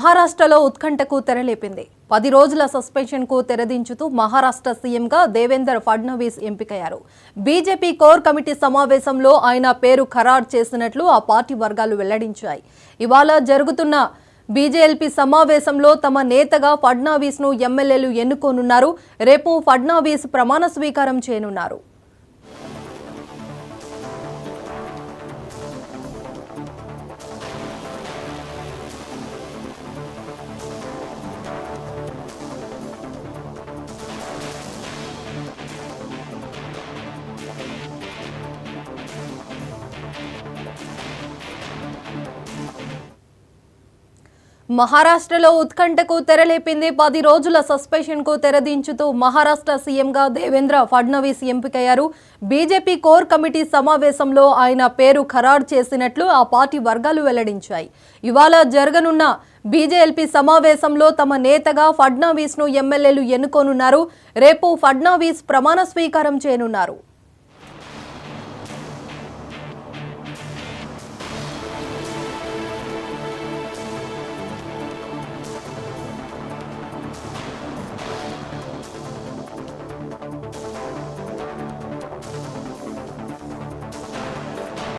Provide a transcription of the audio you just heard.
మహారాష్ట్రలో ఉత్కంఠకు తెరలేపింది. 10 రోజుల సస్పెన్షన్కు తెరదించుతూ మహారాష్ట్ర సీఎంగా దేవేంద్ర ఫడ్నవీస్ ఎంపికయ్యారు. బీజేపీ కోర్ కమిటీ సమావేశంలో ఆయన పేరు ఖరారు చేసినట్లు ఆ పార్టీ వర్గాలు వెల్లడించాయి. ఇవాళ జరుగుతున్న బీజేఎల్పీ సమావేశంలో తమ నేతగా ఫడ్నవీస్ను ఎమ్మెల్యేలు ఎన్నుకోనున్నారు. రేపు ఫడ్నవీస్ ప్రమాణ స్వీకారం చేయనున్నారు. మహారాష్ట్రలో ఉత్కంఠకు తెరలేపింది. 10 రోజుల సస్పెన్షన్కు తెరదించుతూ మహారాష్ట్ర సీఎంగా దేవేంద్ర ఫడ్నవీస్ ఎంపికయ్యారు. బీజేపీ కోర్ కమిటీ సమావేశంలో ఆయన పేరు ఖరారు చేసినట్లు ఆ పార్టీ వర్గాలు వెల్లడించాయి. ఇవాళ జరగనున్న బీజేఎల్పీ సమావేశంలో తమ నేతగా ఫడ్నవీస్ను ఎమ్మెల్యేలు ఎన్నుకోనున్నారు. రేపు ఫడ్నవీస్ ప్రమాణ స్వీకారం చేయనున్నారు.